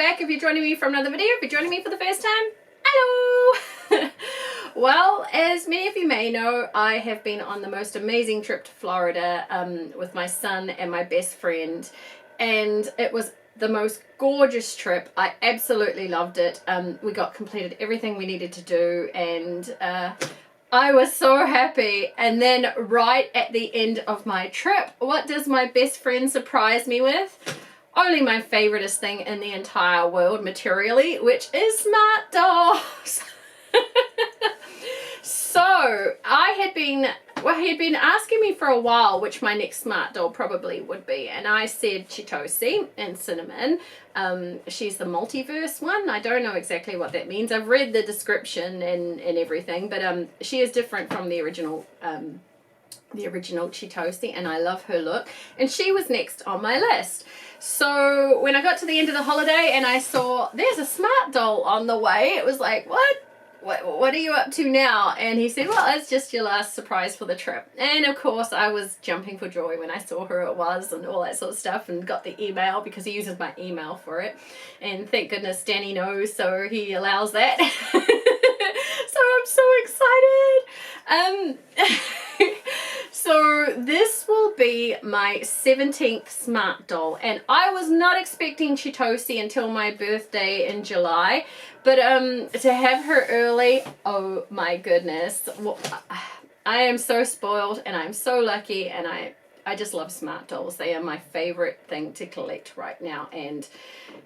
back if you're joining me from another video. If you're joining me for the first time, hello! Well, as many of you may know, I have been on the most amazing trip to Florida with my son and my best friend, and it was the most gorgeous trip. I absolutely loved it. We got completed everything we needed to do, and I was so happy. And then right at the end of my trip, what does my best friend surprise me with? Only my favoriteest thing in the entire world materially, which is smart dolls. So he had been asking me for a while which my next smart doll probably would be, and I said Chitose and Cinnamon. She's the multiverse one. I don't know exactly what that means. I've read the description and everything, but she is different from the original Chitose, and I love her look, and she was next on my list. So when I got to the end of the holiday and I saw there's a smart doll on the way, it was like, what are you up to now? And he said, well, it's just your last surprise for the trip. And of course I was jumping for joy when I saw who it was and all that sort of stuff, and got the email because he uses my email for it, and thank goodness Danny knows, so he allows that. So I'm so excited. So this will be my 17th smart doll, and I was not expecting Chitose until my birthday in July, but to have her early, oh my goodness. Well, I am so spoiled and I'm so lucky, and I just love smart dolls. They are my favorite thing to collect right now, and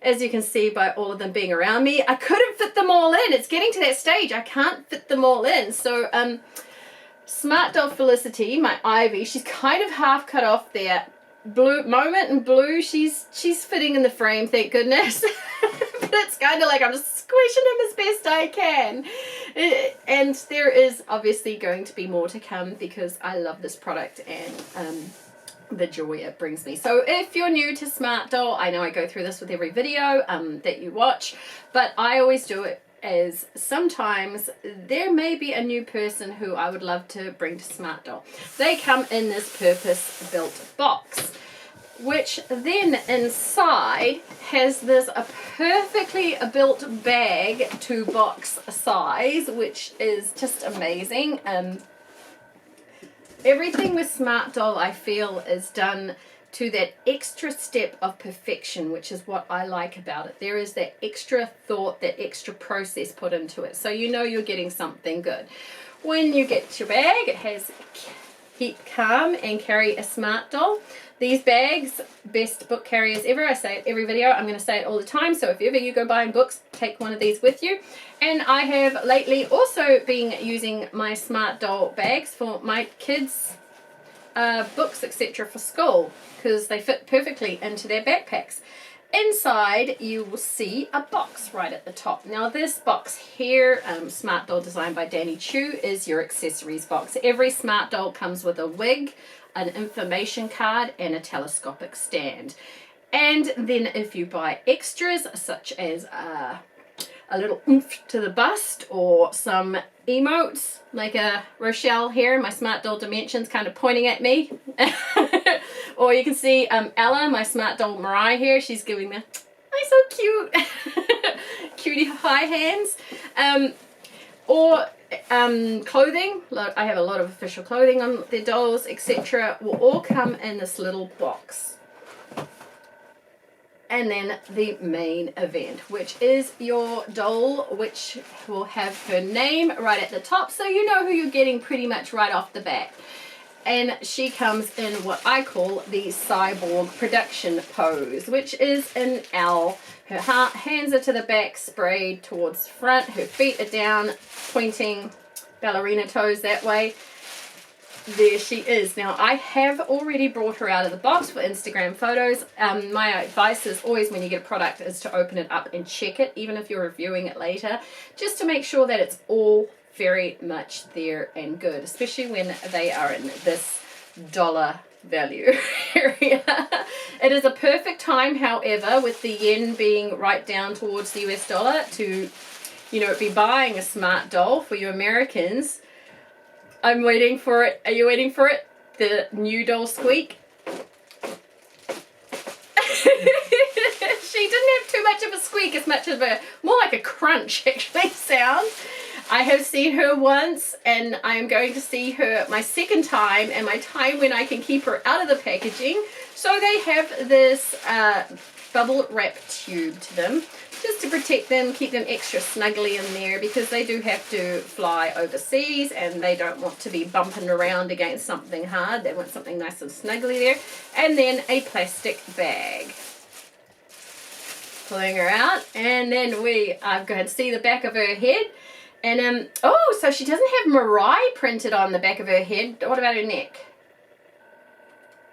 as you can see by all of them being around me, I couldn't fit them all in. It's getting to that stage, I can't fit them all in. So smart doll Felicity, my Ivy, she's kind of half cut off there. Blue Moment and Blue, she's fitting in the frame, thank goodness. But it's kind of like I'm just squishing him as best I can. And there is obviously going to be more to come because I love this product and the joy it brings me. So if you're new to smart doll, I know I go through this with every video that you watch, but I always do it as sometimes there may be a new person who I would love to bring to smart doll. They come in this purpose-built box, which then inside has this a perfectly built bag to box size, which is just amazing. Everything with smart doll, I feel, is done to that extra step of perfection, which is what I like about it. There is that extra thought, that extra process put into it, so you know you're getting something good. When you get your bag, it has keep calm and carry a smart doll. These bags, best book carriers ever. I say it every video. I'm going to say it all the time. So if ever you go buying books, take one of these with you. And I have lately also been using my smart doll bags for my kids' books, etc. for school, because they fit perfectly into their backpacks. Inside you will see a box right at the top. Now this box here, smart doll designed by Danny Chu, is your accessories box. Every smart doll comes with a wig, an information card, and a telescopic stand. And then if you buy extras such as a little oomph to the bust, or some emotes like a Rochelle here, my smart doll Dimensions, kind of pointing at me. Or you can see Ella, my smart doll Mariah here, she's giving the, oh, so cute, cutie high hands. Or clothing, I have a lot of official clothing on the dolls, etc. will all come in this little box. And then the main event, which is your doll, which will have her name right at the top, so you know who you're getting pretty much right off the bat. And she comes in what I call the cyborg production pose, which is an L. Her hands are to the back, sprayed towards the front. Her feet are down, pointing ballerina toes that way. There she is. Now, I have already brought her out of the box for Instagram photos. My advice is always, when you get a product, is to open it up and check it, even if you're reviewing it later, just to make sure that it's all very much there and good, especially when they are in this dollar value area. It is a perfect time, however, with the yen being right down towards the US dollar, to, you know, be buying a smart doll for you Americans. I'm waiting for it. Are you waiting for it? The new doll squeak. She didn't have too much of a squeak, as much of a, more like a crunch actually sound. I have seen her once, and I am going to see her my second time, and my time when I can keep her out of the packaging. So they have this bubble wrap tube to them, just to protect them, keep them extra snuggly in there, because they do have to fly overseas and they don't want to be bumping around against something hard. They want something nice and snuggly there. And then a plastic bag. Pulling her out, and then I'm going to see the back of her head. And oh, so she doesn't have Mirai printed on the back of her head. What about her neck?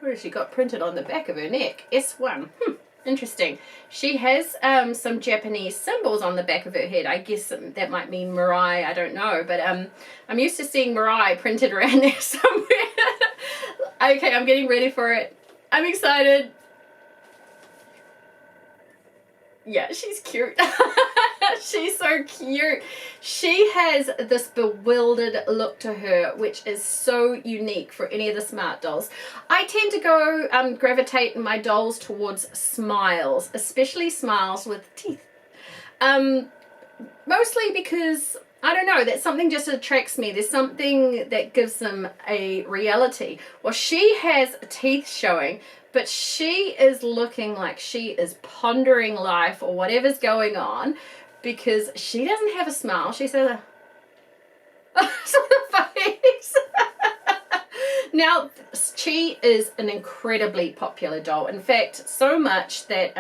What has she got printed on the back of her neck? S1. Interesting. She has some Japanese symbols on the back of her head. I guess that might mean Mirai. I don't know. But I'm used to seeing Mirai printed around there somewhere. Okay, I'm getting ready for it. I'm excited. Yeah, she's cute. She's so cute. She has this bewildered look to her, which is so unique for any of the smart dolls. I tend to go gravitate my dolls towards smiles, especially smiles with teeth. Mostly because, I don't know, that something just attracts me. There's something that gives them a reality. Well, she has teeth showing, but she is looking like she is pondering life or whatever's going on, because she doesn't have a smile. She says a sort of face. Now, Chi is an incredibly popular doll. In fact, so much that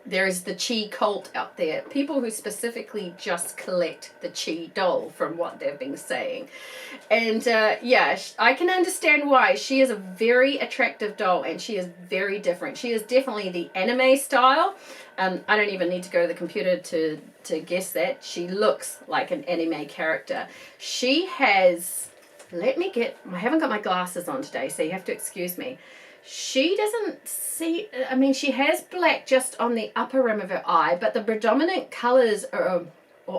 there is the Chi Cult out there. People who specifically just collect the Chi doll, from what they've been saying. And yeah, I can understand why. She is a very attractive doll, and she is very different. She is definitely the anime style. I don't even need to go to the computer to guess that. She looks like an anime character. She has, I haven't got my glasses on today, so you have to excuse me. She doesn't see, I mean, she has black just on the upper rim of her eye, but the predominant colors or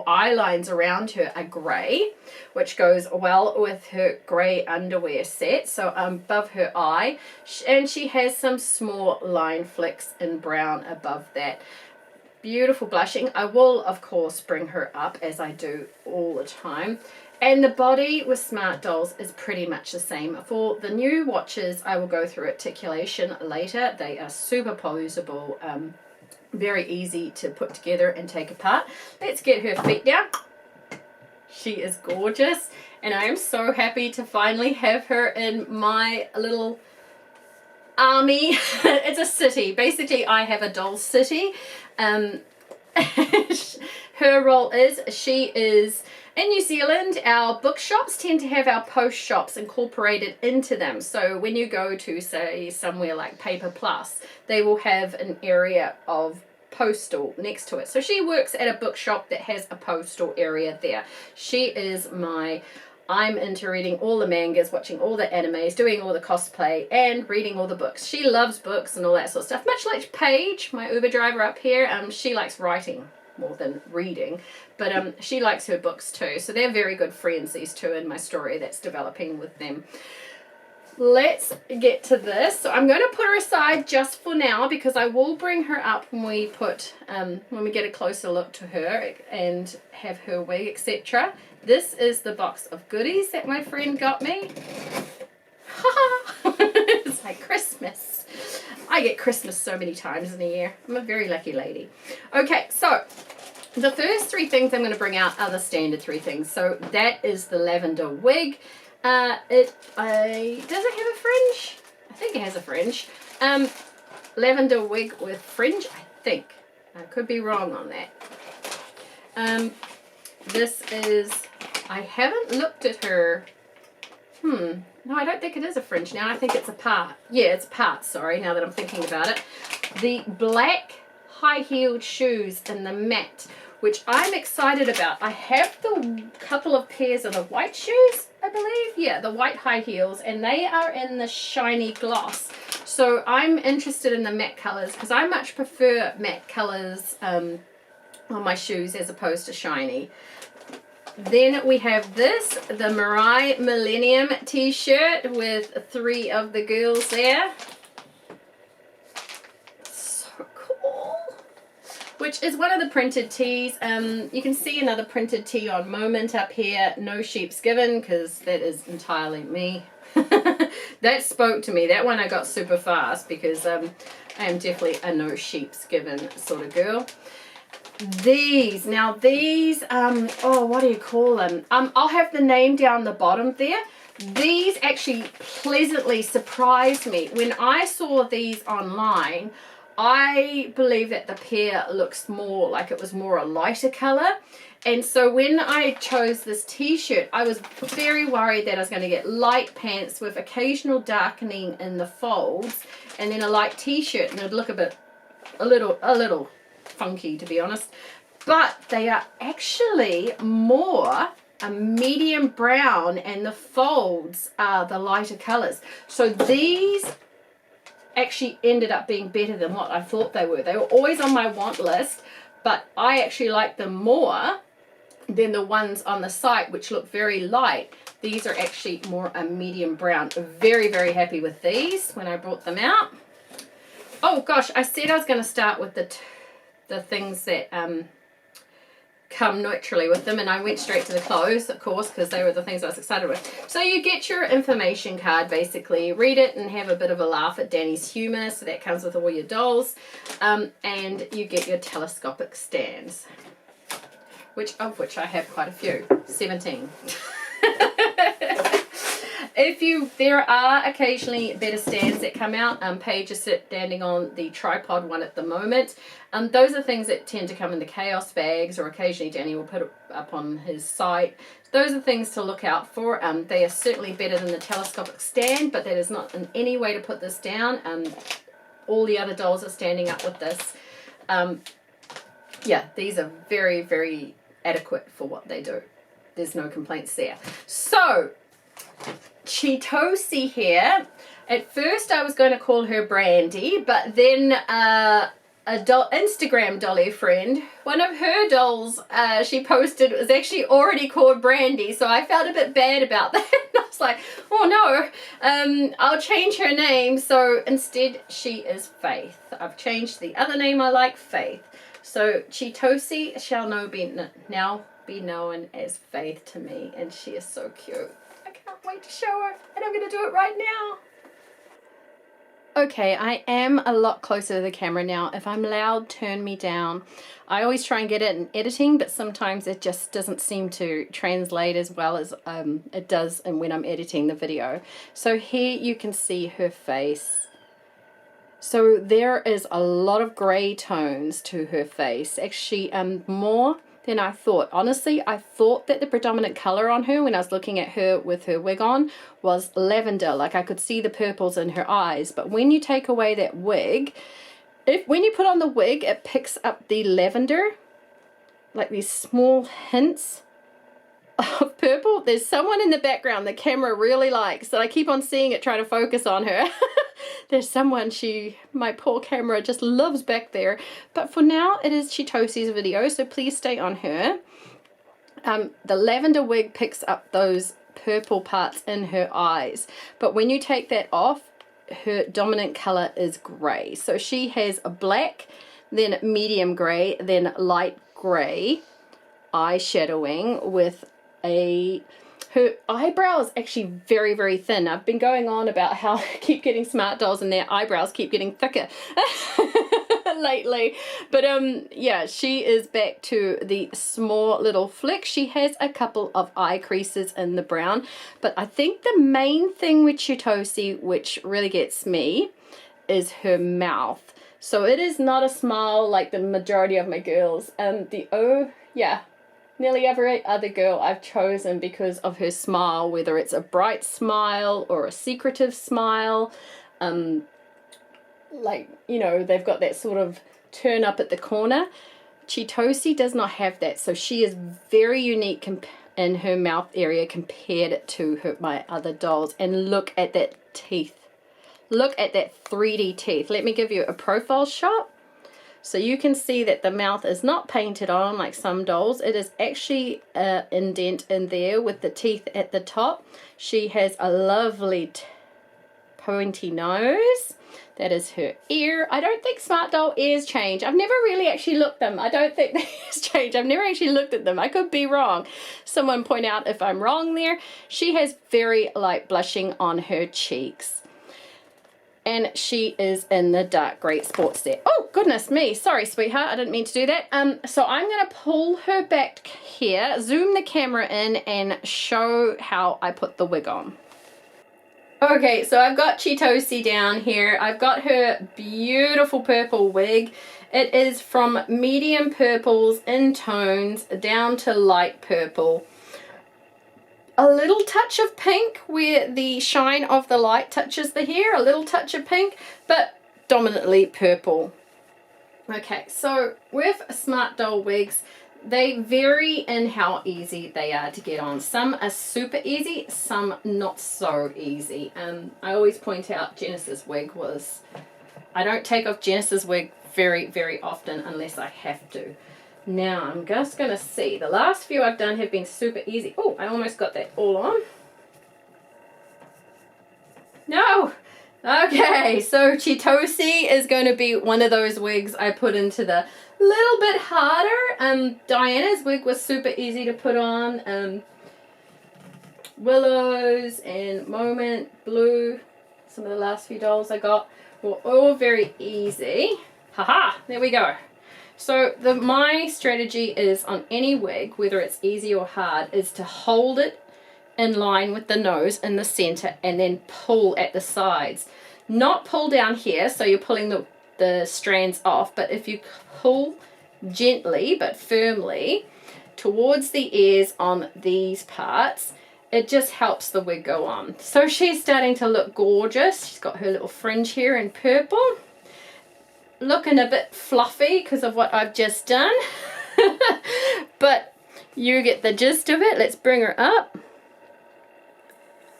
eye lines around her are grey, which goes well with her grey underwear set, so above her eye. And she has some small line flicks in brown above that. Beautiful blushing. I will, of course, bring her up, as I do all the time. And the body with smart dolls is pretty much the same. For the new watches, I will go through Articulation later. They are super posable, very easy to put together and take apart. Let's get her feet down. She is gorgeous, and I am so happy to finally have her in my little army. It's a city. Basically, I have a doll city. Her role is, she is in New Zealand. Our bookshops tend to have our post shops incorporated into them. So when you go to, say, somewhere like Paper Plus, they will have an area of postal next to it. So she works at a bookshop that has a postal area there. She is I'm into reading all the mangas, watching all the animes, doing all the cosplay, and reading all the books. She loves books and all that sort of stuff. Much like Paige, my Uber driver up here, she likes writing more than reading, but she likes her books too. So they're very good friends, these two, in my story that's developing with them. Let's get to this. So I'm going to put her aside just for now, because I will bring her up when we get a closer look to her and have her wig, etc. This is the box of goodies that my friend got me. It's like Christmas. I get Christmas so many times in a year. I'm a very lucky lady. Okay, so the first three things I'm going to bring out are the standard three things. So that is the lavender wig. Does it have a fringe? I think it has a fringe. Lavender wig with fringe, I think. I could be wrong on that. This is, I haven't looked at her. No, I don't think it is a fringe now. I think it's a part. Yeah, it's a part, sorry, now that I'm thinking about it. The black high-heeled shoes in the matte, which I'm excited about. I have the couple of pairs of the white shoes, I believe. Yeah, the white high heels, and they are in the shiny gloss. So I'm interested in the matte colors, because I much prefer matte colors on my shoes as opposed to shiny. Then we have this, the Mirai Millennium t-shirt with 3 of the girls there. So cool. which is one of the printed tees. You can see another printed tee on Moment up here. No sheeps given, because that is entirely me. That spoke to me. That one I got super fast, because I am definitely a no sheeps given sort of girl. These, now these, oh, what do you call them? I'll have the name down the bottom there. These actually pleasantly surprised me. When I saw these online, I believe that the pair looks more like it was more a lighter color. And so when I chose this t-shirt, I was very worried that I was going to get light pants with occasional darkening in the folds, and then a light t-shirt, and it'd look a little funky, to be honest. But they are actually more a medium brown, and the folds are the lighter colors. So these actually ended up being better than what I thought they were. They were always on my want list, but I actually like them more than the ones on the site, which look very light. These are actually more a medium brown. Very, very happy with these when I brought them out. Oh gosh, I said I was going to start with the things that come naturally with them, and I went straight to the clothes, of course, because they were the things I was excited with. So you get your information card, basically, read it and have a bit of a laugh at Danny's humor. So that comes with all your dolls, and you get your telescopic stands, which I have quite a few, 17. There are occasionally better stands that come out. Paige is standing on the tripod one at the moment. Those are things that tend to come in the chaos bags, or occasionally Danny will put it up on his site. Those are things to look out for. They are certainly better than the telescopic stand, but that is not in any way to put this down. All the other dolls are standing up with this. Yeah, these are very, very adequate for what they do. There's no complaints there. So Chitose here. At first I was going to call her Brandy, but then Instagram dolly friend, one of her dolls she posted was actually already called Brandy, so I felt a bit bad about that. I was like, oh no, I'll change her name. So instead she is Faith. I've changed the other name I like, Faith. So Chitose shall now be known as Faith to me, and she is so cute. I can't wait to show her, and I'm going to do it right now. Okay, I am a lot closer to the camera now. If I'm loud, turn me down. I always try and get it in editing, but sometimes it just doesn't seem to translate as well as it does when I'm editing the video. So here you can see her face. So there is a lot of grey tones to her face. Actually, more than I thought. Honestly, I thought that the predominant colour on her when I was looking at her with her wig on was lavender. Like I could see the purples in her eyes. But when you take away that wig, when you put on the wig, it picks up the lavender, like these small hints of purple. There's someone in the background the camera really likes, that I keep on seeing it trying to focus on her. There's someone my poor camera just loves back there. But for now, it is Chitose's video, so please stay on her. The lavender wig picks up those purple parts in her eyes. But when you take that off, her dominant color is gray. So she has a black, then medium gray, then light gray eyeshadowing with her eyebrow is actually very, very thin. I've been going on about how I keep getting smart dolls and their eyebrows keep getting thicker lately. But yeah, she is back to the small little flick. She has a couple of eye creases in the brown. But I think the main thing with Chitose, which really gets me, is her mouth. So it is not a smile like the majority of my girls. Nearly every other girl I've chosen because of her smile, whether it's a bright smile or a secretive smile. Like, you know, they've got that sort of turn up at the corner. Chitose does not have that, so she is very unique in her mouth area compared to my other dolls. And look at that teeth. Look at that 3D teeth. Let me give you a profile shot. So you can see that the mouth is not painted on like some dolls. It is actually an indent in there with the teeth at the top. She has a lovely pointy nose. That is her ear. I don't think Smart Doll ears change. I've never really actually looked them. I don't think the ears change. I've never actually looked at them. I could be wrong. Someone point out if I'm wrong there. She has very light blushing on her cheeks. And she is in the dark grey sports set. Oh, goodness me. Sorry, sweetheart. I didn't mean to do that. So I'm going to pull her back here, zoom the camera in, and show how I put the wig on. Okay, so I've got Chitose down here. I've got her beautiful purple wig. It is from medium purples in tones down to light purple. A little touch of pink where the shine of the light touches the hair, a little touch of pink, but dominantly purple. Okay, so with Smart Doll wigs, they vary in how easy they are to get on. Some are super easy, some not so easy. I always point out Genesis wig was, I don't take off Genesis wig very often unless I have to. Now I'm just going to see, the last few I've done have been super easy. Oh, I almost got that all on. No! Okay, so Chitose is going to be one of those wigs I put into the little bit harder. Diana's wig was super easy to put on. Willow's and Moment, Blue, some of the last few dolls I got were all very easy. Haha, there we go. So my strategy is on any wig, whether it's easy or hard, is to hold it in line with the nose in the center and then pull at the sides. Not pull down here, so you're pulling the strands off, but if you pull gently but firmly towards the ears on these parts, it just helps the wig go on. So she's starting to look gorgeous. She's got her little fringe here in purple. Looking a bit fluffy because of what I've just done. But you get the gist of it. Let's bring her up.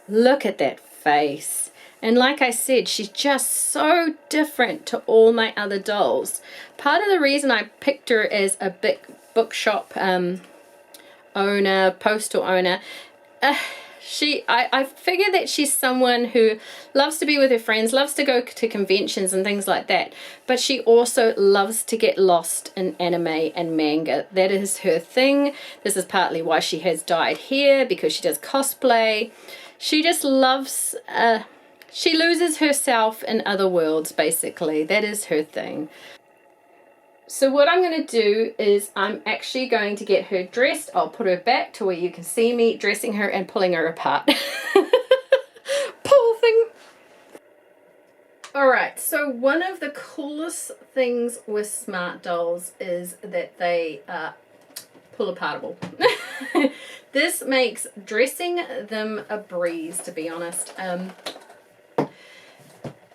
Look at that face. And like I said, she's just so different to all my other dolls. Part of the reason I picked her as a big bookshop owner, postal owner, I figure that she's someone who loves to be with her friends, loves to go to conventions and things like that, but she also loves to get lost in anime and manga. That is her thing. This is partly why she has dyed hair, because she does cosplay. She just loves, she loses herself in other worlds, basically. That is her thing. So what I'm going to do is I'm actually going to get her dressed. I'll put her back to where you can see me dressing her and pulling her apart. Poor thing. Alright, so one of the coolest things with Smart Dolls is that they are pull apartable. This makes dressing them a breeze, to be honest.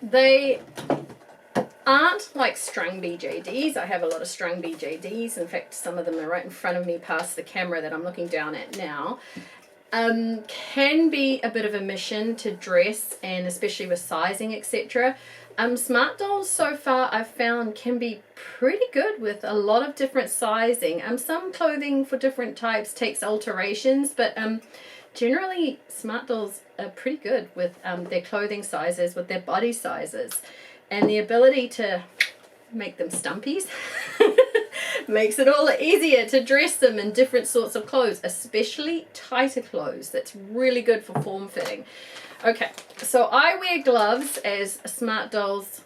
They aren't like strung BJDs. I have a lot of strung BJDs. In fact, some of them are right in front of me past the camera that I'm looking down at now. Can be a bit of a mission to dress, and especially with sizing, etc. Smart Dolls so far I've found can be pretty good with a lot of different sizing. Some clothing for different types takes alterations, but generally Smart Dolls are pretty good with their clothing sizes, with their body sizes. And the ability to make them stumpies makes it all easier to dress them in different sorts of clothes, especially tighter clothes. That's really good for form fitting. Okay, so I wear gloves, as Smart Dolls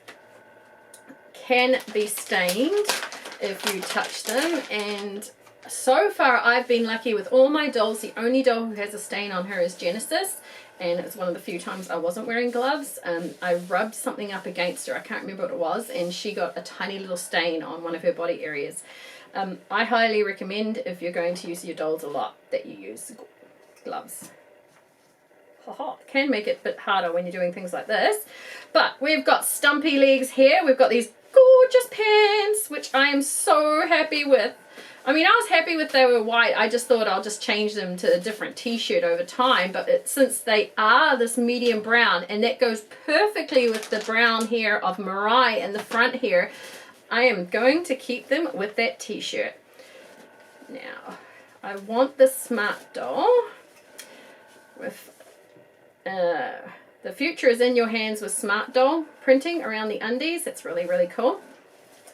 can be stained if you touch them, and so far I've been lucky with all my dolls. The only doll who has a stain on her is Genesis, and it's one of the few times I wasn't wearing gloves. I rubbed something up against her, I can't remember what it was, and she got a tiny little stain on one of her body areas. I highly recommend, if you're going to use your dolls a lot, that you use gloves. Can make it a bit harder when you're doing things like this. But we've got stumpy legs here. We've got these gorgeous pants, which I am so happy with. I mean, I was happy with they were white. I just thought I'll just change them to a different t-shirt over time. But since they are this medium brown, and that goes perfectly with the brown hair of Mariah in the front here, I am going to keep them with that t-shirt. Now, I want the Smart Doll with The future is in your hands with Smart Doll printing around the undies. It's really, really cool.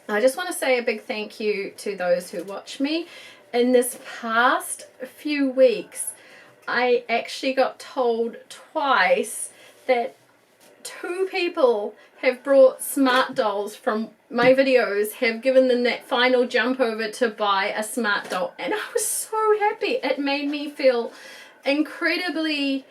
I just want to say a big thank you to those who watch me. In this past few weeks, I actually got told twice that 2 people have brought Smart Dolls from my videos, have given them that final jump over to buy a Smart Doll, and I was so happy. It made me feel incredibly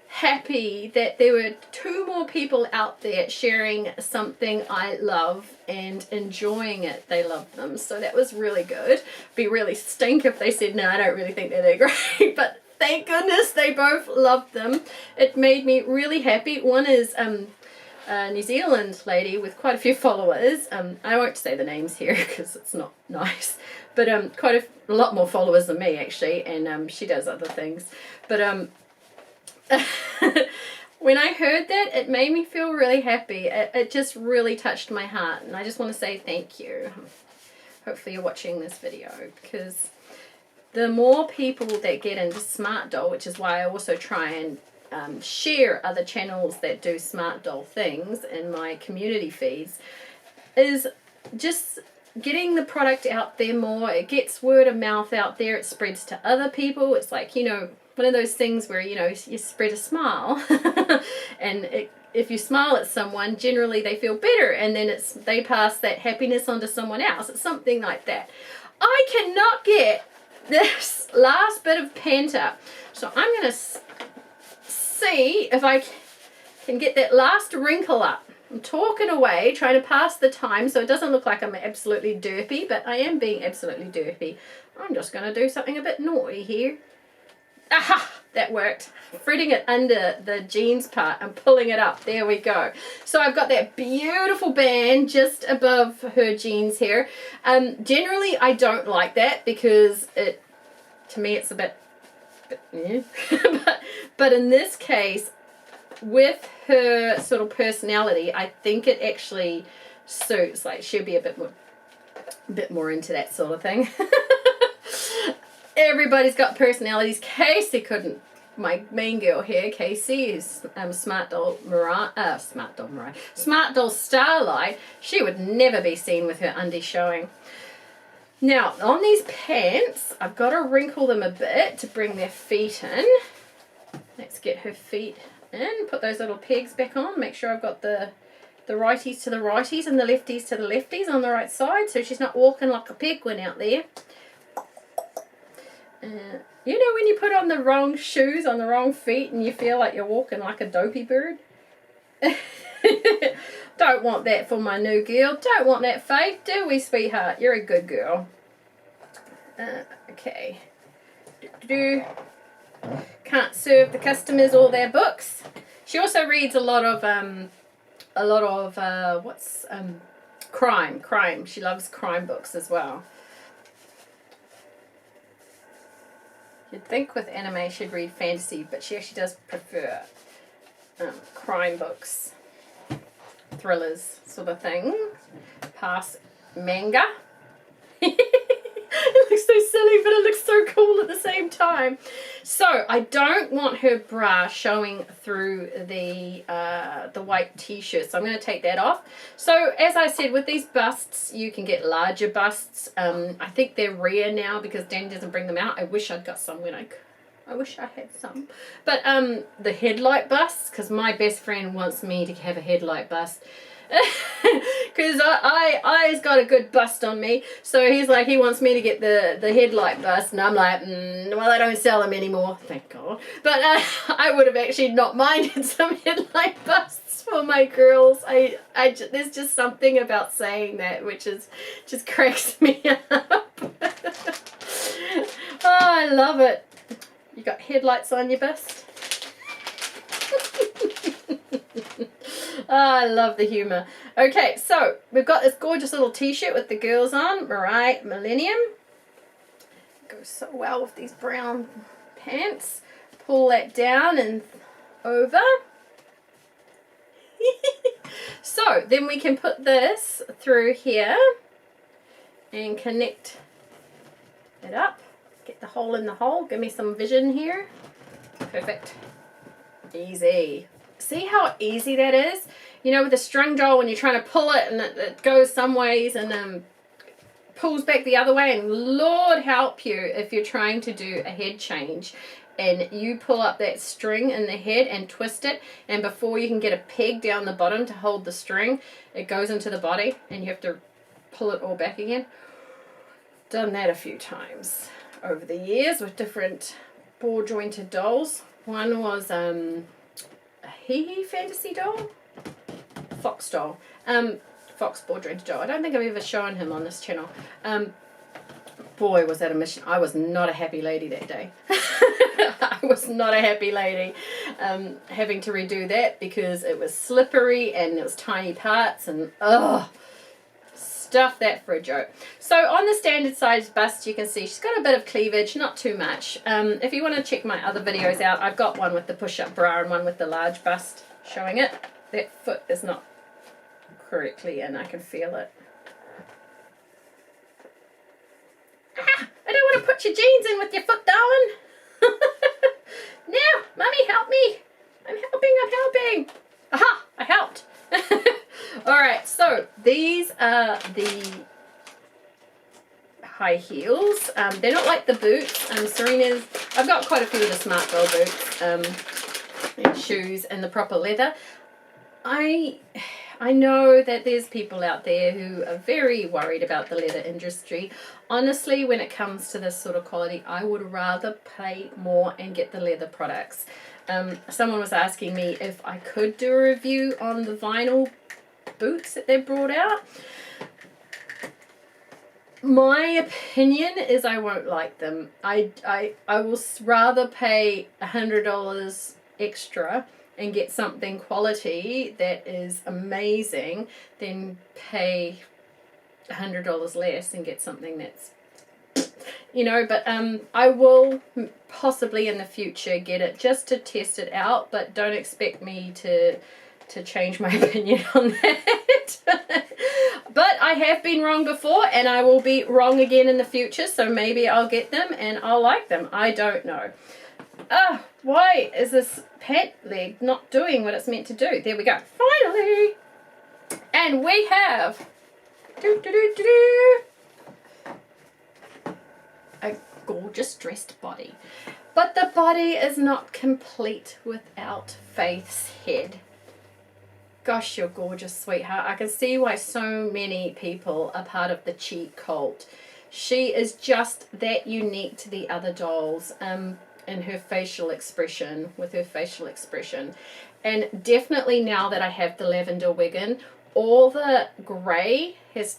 happy that there were 2 more people out there sharing something I love and enjoying it. They loved them, so that was really good. Be really stink if they said, no, I don't really think they're that great, but thank goodness they both loved them. It made me really happy. One is a New Zealand lady with quite a few followers. I won't say the names here because it's not nice, but quite a lot more followers than me actually, and she does other things. But when I heard that, it made me feel really happy. It just really touched my heart, and I just want to say thank you. Hopefully you're watching this video, because the more people that get into Smart Doll, which is why I also try and share other channels that do Smart Doll things in my community feeds, is just getting the product out there more. It gets word of mouth out there. It spreads to other people. It's like, you know, one of those things where, you know, you spread a smile and if you smile at someone, generally they feel better, and then they pass that happiness on to someone else. It's something like that. I cannot get this last bit of panta, so I'm going to see if I can get that last wrinkle up. I'm talking away, trying to pass the time so it doesn't look like I'm absolutely derpy, but I am being absolutely derpy. I'm just going to do something a bit naughty here. Aha! That worked. Threading it under the jeans part and pulling it up. There we go. So I've got that beautiful band just above her jeans here. Generally, I don't like that because to me, it's a bit yeah. but in this case, with her sort of personality, I think it actually suits. Like, she'll be a bit more into that sort of thing. Everybody's got personalities. Casey couldn't. My main girl here, Casey, is Smart Doll Starlight. She would never be seen with her undies showing. Now, on these pants, I've got to wrinkle them a bit to bring their feet in. Let's get her feet in. Put those little pegs back on. Make sure I've got the righties to the righties and the lefties to the lefties on the right side, so she's not walking like a penguin out there. You know when you put on the wrong shoes on the wrong feet and you feel like you're walking like a dopey bird? Don't want that for my new girl. Don't want that, Faith, do we, sweetheart? You're a good girl. Okay. Can't serve the customers all their books. She also reads a lot of crime. She loves crime books as well. You'd think with anime she'd read fantasy, but she actually does prefer crime books, thrillers sort of thing. Pass manga. It looks so silly, but it looks so cool at the same time. So I don't want her bra showing through the white t-shirt, so I'm going to take that off. So as I said, with these busts, you can get larger busts. I think they're rare now because Danny doesn't bring them out. I wish I'd got some when I wish I had some. But the headlight busts, because my best friend wants me to have a headlight bust. Because I's got a good bust on me, so he's like, he wants me to get the headlight bust, and I'm like, well, I don't sell them anymore, thank God. But I would have actually not minded some headlight busts for my girls. There's just something about saying that which just cracks me up. Oh, I love it. You got headlights on your bust? Oh, I love the humour. Okay, so we've got this gorgeous little t-shirt with the girls on. Mariah Millennium. Goes so well with these brown pants. Pull that down and over. So then we can put this through here and connect it up. Get the hole in the hole. Give me some vision here. Perfect. Easy. see how easy that is? You know, with a string doll, when you're trying to pull it and it goes some ways and pulls back the other way, and Lord help you if you're trying to do a head change and you pull up that string in the head and twist it, and before you can get a peg down the bottom to hold the string, it goes into the body and you have to pull it all back again. Done that a few times over the years with different ball jointed dolls. One was a hee fantasy doll, fox doll, fox ball jointed doll. I don't think I've ever shown him on this channel. Boy, was that a mission. I was not a happy lady that day. I was not a happy lady having to redo that because it was slippery and it was tiny parts and stuff that for a joke. So on the standard size bust, you can see she's got a bit of cleavage, not too much. If you want to check my other videos out, I've got one with the push-up bra and one with the large bust showing it. That foot is not correctly in, I can feel it. I don't want to put your jeans in with your foot, darling. Now, Mummy, help me. I'm helping. Aha, I helped. Alright, so these are the high heels. They're not like the boots. Serena's, I've got quite a few of the Smart Girl boots and shoes and the proper leather. I know that there's people out there who are very worried about the leather industry. Honestly, when it comes to this sort of quality, I would rather pay more and get the leather products. Someone was asking me if I could do a review on the vinyl boots that they brought out. My opinion is I won't like them. I will rather pay $100 extra and get something quality that is amazing than pay $100 less and get something that's, you know, but I will possibly in the future get it just to test it out, but don't expect me to change my opinion on that. But I have been wrong before and I will be wrong again in the future, so maybe I'll get them and I'll like them. I don't know. Why is this pant leg not doing what it's meant to do? There we go. Finally! And we have a gorgeous dressed body. But the body is not complete without Faith's head. Gosh, you're gorgeous, sweetheart. I can see why so many people are part of the Chitose Cult. She is just that unique to the other dolls. In her facial expression, with her facial expression. And definitely now that I have the lavender wig in, all the grey has,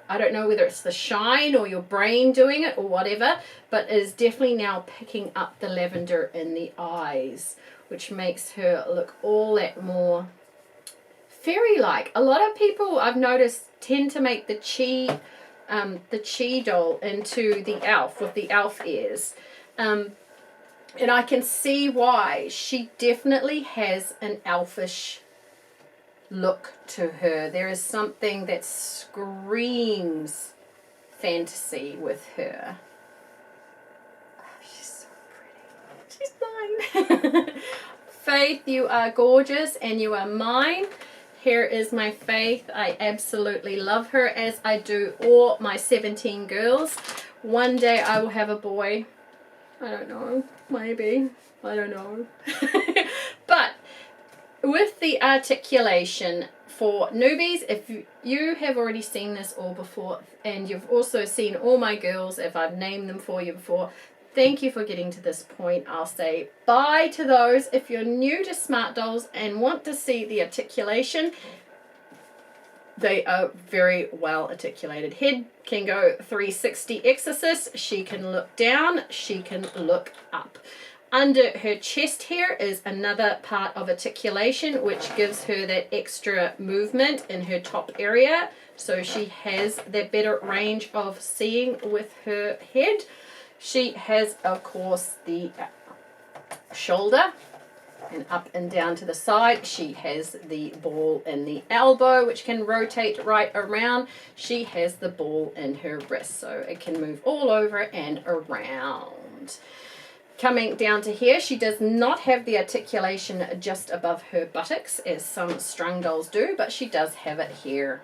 I don't know whether it's the shine or your brain doing it or whatever, but is definitely now picking up the lavender in the eyes, which makes her look all that more fairy-like. A lot of people I've noticed tend to make the Chi doll into the elf with the elf ears. And I can see why. She definitely has an elfish look to her. There is something that screams fantasy with her. Oh, she's so pretty. She's mine. Faith, you are gorgeous and you are mine. Here is my Faith. I absolutely love her, as I do all my 17 girls. One day I will have a boy. I don't know, maybe, I don't know. But with the articulation for newbies, if you have already seen this all before and you've also seen all my girls, if I've named them for you before, thank you for getting to this point. I'll say bye to those. If you're new to Smart Dolls and want to see the articulation, they are very well articulated. Head can go 360 exorcist. She can look down. She can look up. Under her chest here is another part of articulation, which gives her that extra movement in her top area. So she has that better range of seeing with her head. She has, of course, the shoulder. And up and down to the side, she has the ball in the elbow, which can rotate right around. She has the ball in her wrist, so it can move all over and around. Coming down to here, she does not have the articulation just above her buttocks as some strung dolls do, but she does have it here.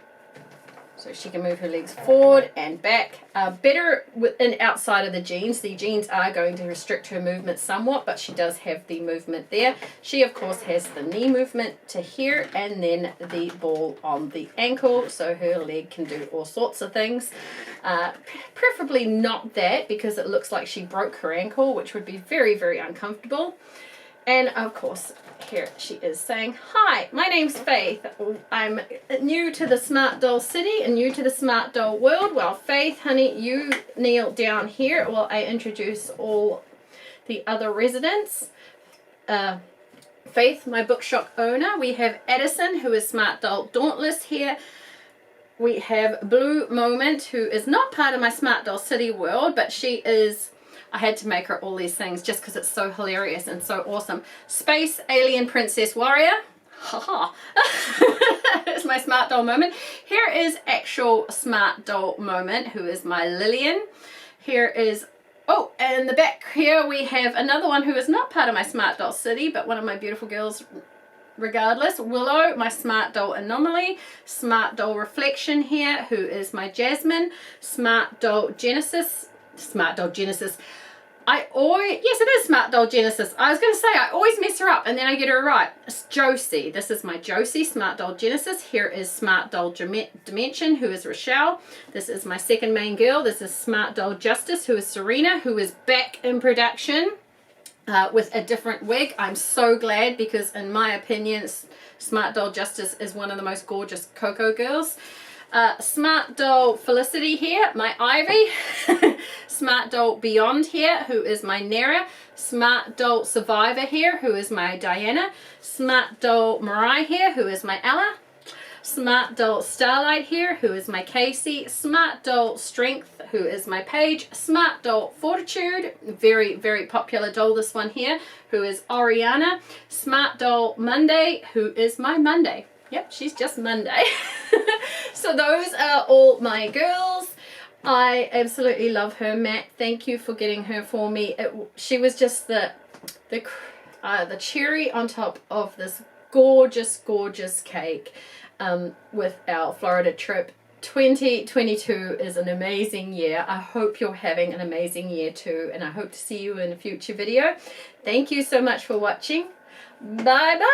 So she can move her legs forward and back. Better within outside of the jeans. The jeans are going to restrict her movement somewhat, but she does have the movement there. She, of course, has the knee movement to here and then the ball on the ankle, so her leg can do all sorts of things. Preferably not that, because it looks like she broke her ankle, which would be very, very uncomfortable. And, of course, here she is saying, "Hi, my name's Faith. I'm new to the Smart Doll City and new to the Smart Doll world." Well, Faith, honey, you kneel down here while I introduce all the other residents. Faith, my bookshop owner. We have Addison, who is Smart Doll Dauntless here. We have Blue Moment, who is not part of my Smart Doll City world, but she is... I had to make her all these things just because it's so hilarious and so awesome. Space Alien Princess Warrior. Haha. It's my Smart Doll Moment. Here is actual Smart Doll Moment, who is my Lillian. Here is... Oh, and in the back here we have another one who is not part of my Smart Doll City, but one of my beautiful girls regardless. Willow, my Smart Doll Anomaly. Smart Doll Reflection here, who is my Jasmine. Smart Doll Genesis. Smart Doll Genesis. Yes, it is Smart Doll Genesis. I was going to say, I always mess her up and then I get her right. It's Josie. This is my Josie, Smart Doll Genesis. Here is Smart Doll Dimension, who is Rochelle. This is my second main girl. This is Smart Doll Justice, who is Serena, who is back in production with a different wig. I'm so glad, because in my opinion, Smart Doll Justice is one of the most gorgeous Coco girls. Smart Doll Felicity here, my Ivy. Smart Doll Beyond here, who is my Nera. Smart Doll Survivor here, who is my Diana. Smart Doll Mariah here, who is my Ella. Smart Doll Starlight here, who is my Casey. Smart Doll Strength, who is my Paige. Smart Doll Fortitude, very, very popular doll, this one here, who is Oriana. Smart Doll Monday, who is my Monday. Yep, she's just Monday. So those are all my girls. I absolutely love her, Matt. Thank you for getting her for me. She was just the cherry on top of this gorgeous, gorgeous cake with our Florida trip. 2022 is an amazing year. I hope you're having an amazing year too, and I hope to see you in a future video. Thank you so much for watching. Bye bye.